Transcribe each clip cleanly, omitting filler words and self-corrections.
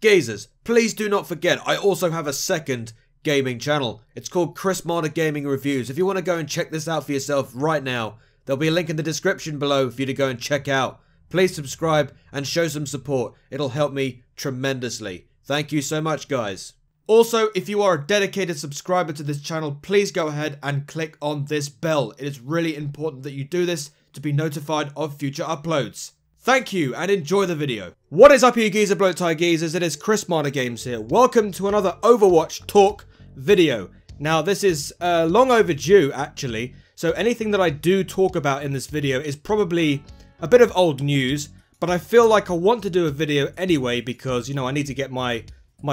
Gazers, please do not forget, I also have a second gaming channel. It's called Chrismadagaming Reviews. If you want to go and check this out for yourself right now, there'll be a link in the description below for you to go and check out. Please subscribe and show some support. It'll help me tremendously. Thank you so much, guys. Also, if you are a dedicated subscriber to this channel, please go ahead and click on this bell. It is really important that you do this to be notified of future uploads. Thank you, and enjoy the video. What is up, you geezer bloke tie geezers? It is Chrismadagaming here. Welcome to another Overwatch talk video. Now, this is long overdue, actually. So anything that I do talk about in this video is probably a bit of old news, but I feel like I want to do a video anyway because, you know, I need to get my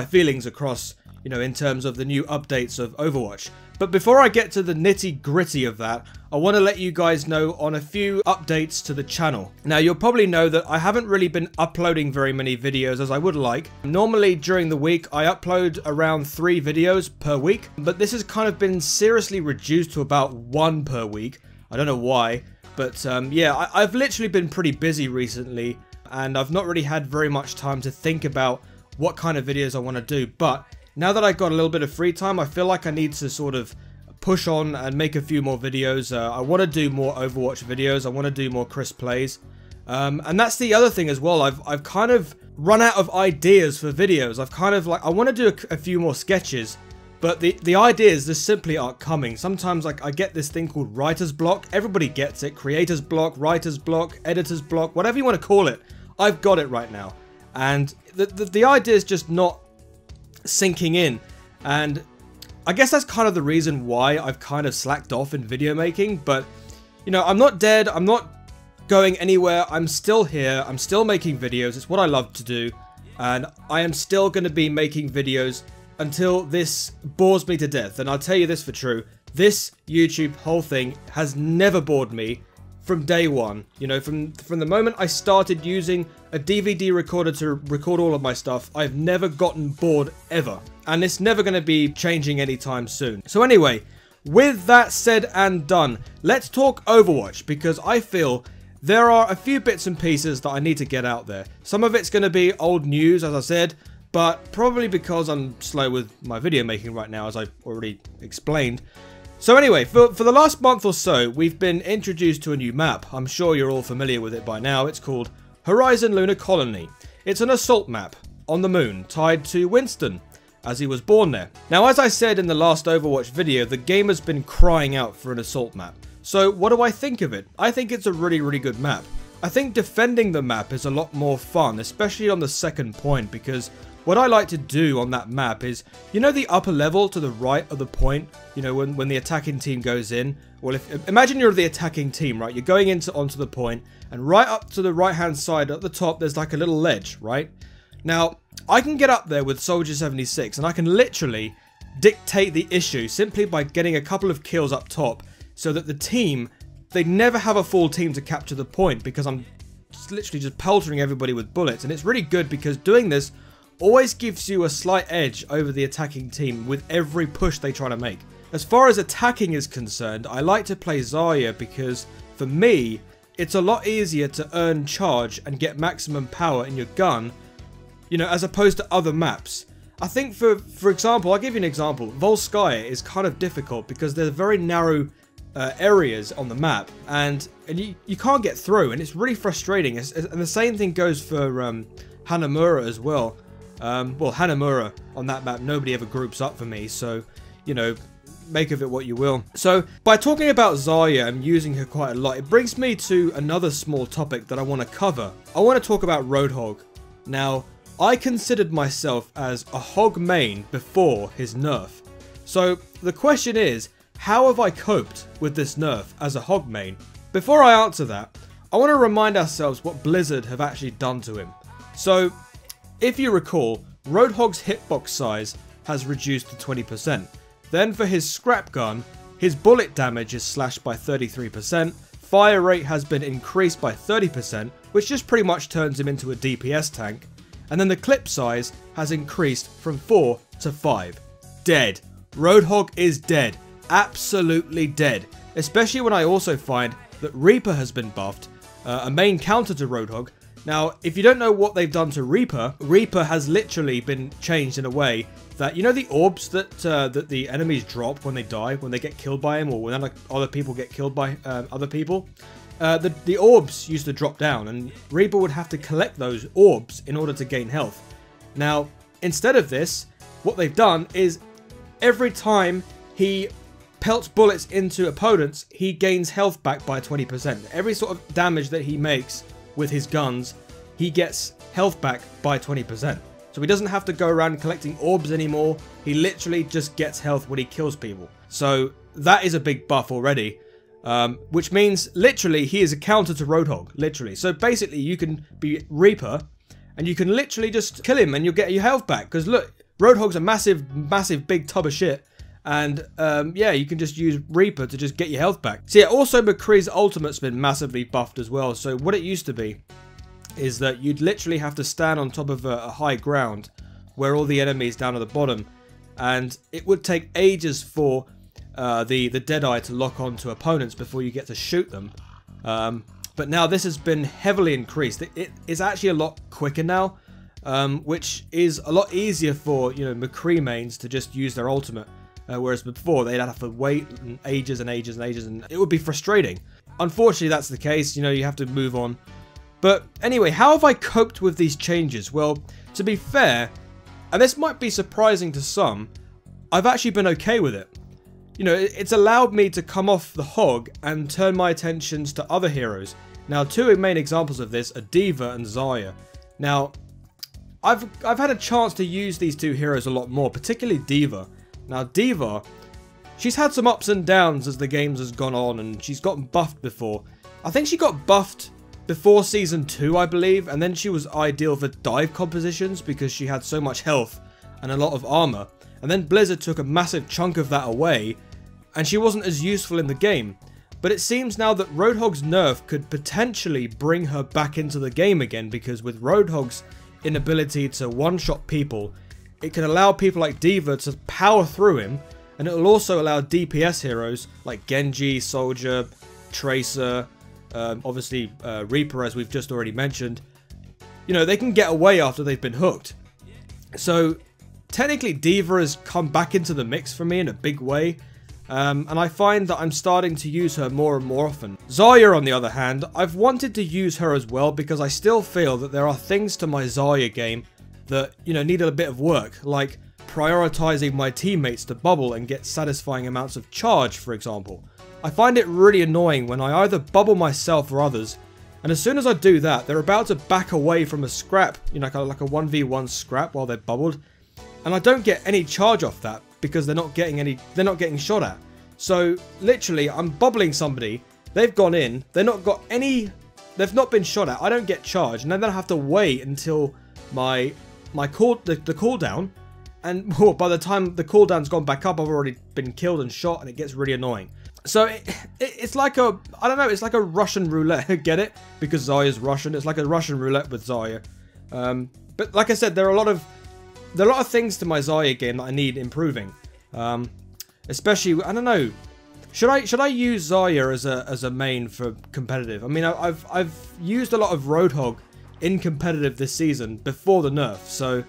feelings across, you know, in terms of the new updates of Overwatch. But before I get to the nitty-gritty of that, I want to let you guys know on a few updates to the channel. Now, you'll probably know that I haven't really been uploading very many videos as I would like. Normally, during the week, I upload around 3 videos per week, but this has kind of been seriously reduced to about 1 per week. I don't know why, but yeah, I've literally been pretty busy recently, and I've not really had very much time to think about what kind of videos I want to do, but now that I've got a little bit of free time, I feel like I need to sort of push on and make a few more videos. I want to do more Overwatch videos. I want to do more Chris plays. And that's the other thing as well. I've kind of run out of ideas for videos. I've kind of like, I want to do a few more sketches, but the ideas just simply aren't coming. Sometimes like I get this thing called writer's block. Everybody gets it. Creator's block, writer's block, editor's block, whatever you want to call it. I've got it right now. And the idea is just not sinking in, and I guess that's kind of the reason why I've kind of slacked off in video making. But you know, I'm not dead, I'm not going anywhere, I'm still here, I'm still making videos. It's what I love to do, and I am still going to be making videos until this bores me to death. And I'll tell you this for true, this YouTube whole thing has never bored me from day one. You know, from the moment I started using a DVD recorder to record all of my stuff, I've never gotten bored ever. And it's never going to be changing anytime soon. So anyway, with that said and done, let's talk Overwatch, because I feel there are a few bits and pieces that I need to get out there. Some of it's going to be old news, as I said, but probably because I'm slow with my video making right now, as I've already explained. So anyway, for the last month or so, we've been introduced to a new map. I'm sure you're all familiar with it by now. It's called Horizon Lunar Colony. It's an assault map on the moon tied to Winston, as he was born there. Now, as I said in the last Overwatch video, the game has been crying out for an assault map. So what do I think of it? I think it's a really, really good map. I think defending the map is a lot more fun, especially on the second point, because what I like to do on that map is, you know, the upper level to the right of the point, you know, when the attacking team goes in. Well, imagine you're the attacking team, right? You're going onto the point, and right up to the right hand side at the top, there's like a little ledge, right? Now, I can get up there with Soldier 76, and I can literally dictate the issue simply by getting a couple of kills up top, so that the team, they never have a full team to capture the point, because I'm literally just peltering everybody with bullets. And it's really good because doing this always gives you a slight edge over the attacking team with every push they try to make. As far as attacking is concerned, I like to play Zarya because, for me, it's a lot easier to earn charge and get maximum power in your gun, you know, as opposed to other maps. I think, for example, I'll give you an example. Volskaya is kind of difficult because there's very narrow areas on the map, and you can't get through, and it's really frustrating. And the same thing goes for Hanamura as well. Well, Hanamura on that map, nobody ever groups up for me, so, you know, make of it what you will. So, by talking about Zarya and using her quite a lot, it brings me to another small topic that I want to cover. I want to talk about Roadhog. Now, I considered myself as a Hog main before his nerf. So, the question is, how have I coped with this nerf as a Hog main? Before I answer that, I want to remind ourselves what Blizzard have actually done to him. So, if you recall, Roadhog's hitbox size has reduced to 20%. Then for his scrap gun, his bullet damage is slashed by 33%, fire rate has been increased by 30%, which just pretty much turns him into a DPS tank, and then the clip size has increased from 4 to 5. Dead. Roadhog is dead. absolutely dead. Especially when I also find that Reaper has been buffed, a main counter to Roadhog. Now, if you don't know what they've done to Reaper, Reaper has literally been changed in a way that, you know the orbs that that the enemies drop when they die, when they get killed by him, or when other people get killed by other people? The orbs used to drop down, and Reaper would have to collect those orbs in order to gain health. Now, instead of this, what they've done is every time he pelts bullets into opponents, he gains health back by 20%. Every sort of damage that he makes with his guns, he gets health back by 20%. So he doesn't have to go around collecting orbs anymore. He literally just gets health when he kills people. So that is a big buff already. Which means literally he is a counter to Roadhog, literally. So basically you can be Reaper and you can literally just kill him and you'll get your health back. Because look, Roadhog's a massive big tub of shit. And yeah, you can just use Reaper to just get your health back. So yeah, also McCree's ultimate's been massively buffed as well. So what it used to be is that you'd literally have to stand on top of a high ground where all the enemies down at the bottom. And it would take ages for the Deadeye to lock on to opponents before you get to shoot them. But now this has been heavily increased. It is actually a lot quicker now, which is a lot easier for, you know, McCree mains to just use their ultimate. Whereas before they'd have to wait ages and ages and ages, and it would be frustrating. Unfortunately, that's the case. You know, you have to move on. But anyway, how have I coped with these changes? Well, to be fair, and this might be surprising to some, I've actually been okay with it. You know, it's allowed me to come off the hog and turn my attentions to other heroes. Now, two main examples of this are D.Va and Zarya. Now, I've had a chance to use these two heroes a lot more, particularly D.Va. Now, D.Va, she's had some ups and downs as the games has gone on, and she's gotten buffed before. I think she got buffed before Season 2, I believe, and then she was ideal for dive compositions because she had so much health and a lot of armor. And then Blizzard took a massive chunk of that away, and she wasn't as useful in the game. But it seems now that Roadhog's nerf could potentially bring her back into the game again, because with Roadhog's inability to one-shot people, it can allow people like D.Va to power through him, and it will also allow DPS heroes like Genji, Soldier, Tracer, obviously Reaper, as we've just already mentioned. You know, they can get away after they've been hooked. So technically D.Va has come back into the mix for me in a big way, and I find that I'm starting to use her more and more often. Zarya, on the other hand, I've wanted to use her as well because I still feel that there are things to my Zarya game that, you know, need a bit of work, like prioritizing my teammates to bubble and get satisfying amounts of charge, for example. I find it really annoying when I either bubble myself or others, and as soon as I do that, they're about to back away from a scrap, you know, like a 1v1 scrap while they're bubbled, and I don't get any charge off that because they're not getting shot at. So literally, I'm bubbling somebody, they've gone in, they've not been shot at, I don't get charged, and then I have to wait until the cooldown, and well, by the time the cooldown's gone back up, I've already been killed and shot, and it gets really annoying. So it's like a, I don't know, it's like a Russian roulette. Get it? Because Zarya's Russian. It's like a Russian roulette with Zarya. But like I said, there are a lot of things to my Zarya game that I need improving. Especially, I don't know, should I use Zarya as a main for competitive? I mean, I've used a lot of Roadhog in competitive this season before the nerf, so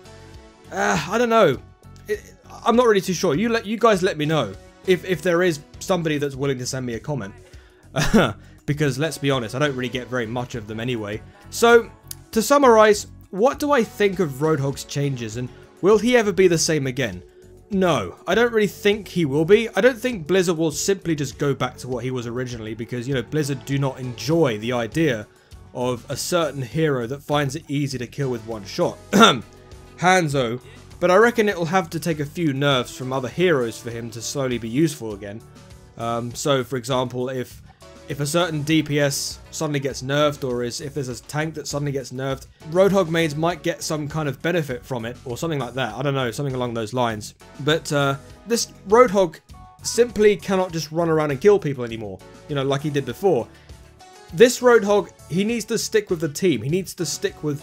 I don't know. I'm not really too sure. You guys let me know if there is somebody that's willing to send me a comment. Because let's be honest, I don't really get very much of them anyway. So to summarize, what do I think of Roadhog's changes, and will he ever be the same again? No, I don't really think he will be. I don't think Blizzard will simply just go back to what he was originally, because, you know, Blizzard do not enjoy the idea of a certain hero that finds it easy to kill with one shot. Hanzo. But I reckon it will have to take a few nerfs from other heroes for him to slowly be useful again. So, for example, if a certain DPS suddenly gets nerfed, or if there's a tank that suddenly gets nerfed, Roadhog mains might get some kind of benefit from it, or something like that. I don't know, something along those lines. But this Roadhog simply cannot just run around and kill people anymore, you know, like he did before. This Roadhog, he needs to stick with the team. He needs to stick with,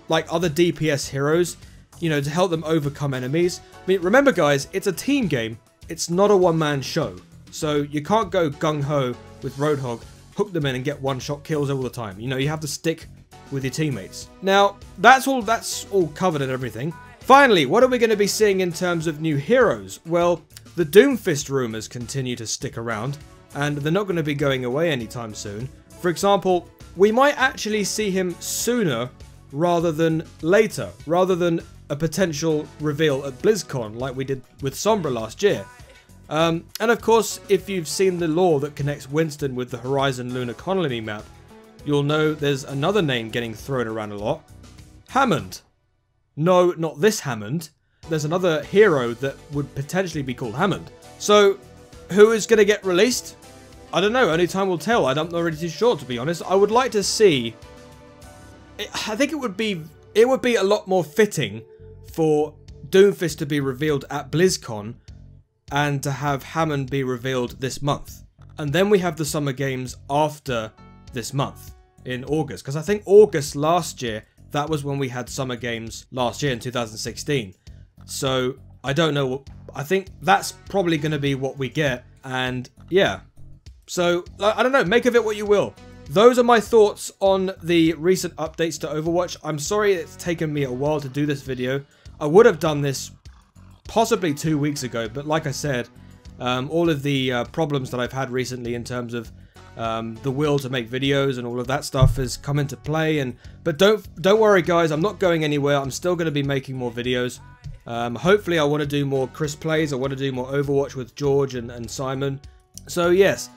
like, other DPS heroes, you know, to help them overcome enemies. I mean, remember guys, it's a team game. It's not a one-man show. So you can't go gung-ho with Roadhog, hook them in and get one-shot kills all the time. You know, you have to stick with your teammates. Now, that's all covered and everything. Finally, what are we going to be seeing in terms of new heroes? Well, the Doomfist rumors continue to stick around, and they're not going to be going away anytime soon. For example, we might actually see him sooner rather than later, rather than a potential reveal at BlizzCon like we did with Sombra last year. And of course, if you've seen the lore that connects Winston with the Horizon Lunar Colony Map, you'll know there's another name getting thrown around a lot. Hammond. No, not this Hammond. There's another hero that would potentially be called Hammond. So, who is going to get released? I don't know, only time will tell. I'm not really too sure, to be honest. I would like to see... I think it would be a lot more fitting for Doomfist to be revealed at BlizzCon and to have Hammond be revealed this month. And then we have the Summer Games after this month, in August. Because I think August last year, that was when we had Summer Games last year in 2016. So, I don't know. I think that's probably going to be what we get. And, yeah. So, I don't know. Make of it what you will. Those are my thoughts on the recent updates to Overwatch. I'm sorry it's taken me a while to do this video. I would have done this possibly 2 weeks ago, but like I said, all of the problems that I've had recently in terms of the will to make videos and all of that stuff has come into play. But don't worry, guys. I'm not going anywhere. I'm still going to be making more videos. Hopefully, I want to do more Chris plays. I want to do more Overwatch with George and Simon. So yes,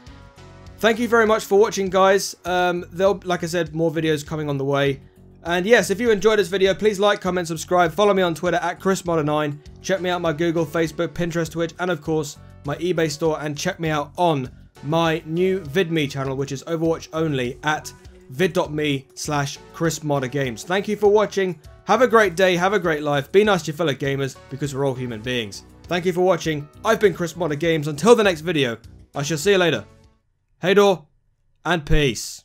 thank you very much for watching, guys. Like I said, more videos coming on the way. And yes, if you enjoyed this video, please like, comment, subscribe. Follow me on Twitter at Chrismadagaming. Check me out on my Google, Facebook, Pinterest, Twitch, and of course, my eBay store. And check me out on my new Vidme channel, which is Overwatch only, at vid.me/ChrisModderGames. Thank you for watching. Have a great day, have a great life. Be nice to your fellow gamers, because we're all human beings. Thank you for watching. I've been Chris Modder Games. Until the next video, I shall see you later. Hey door, and peace.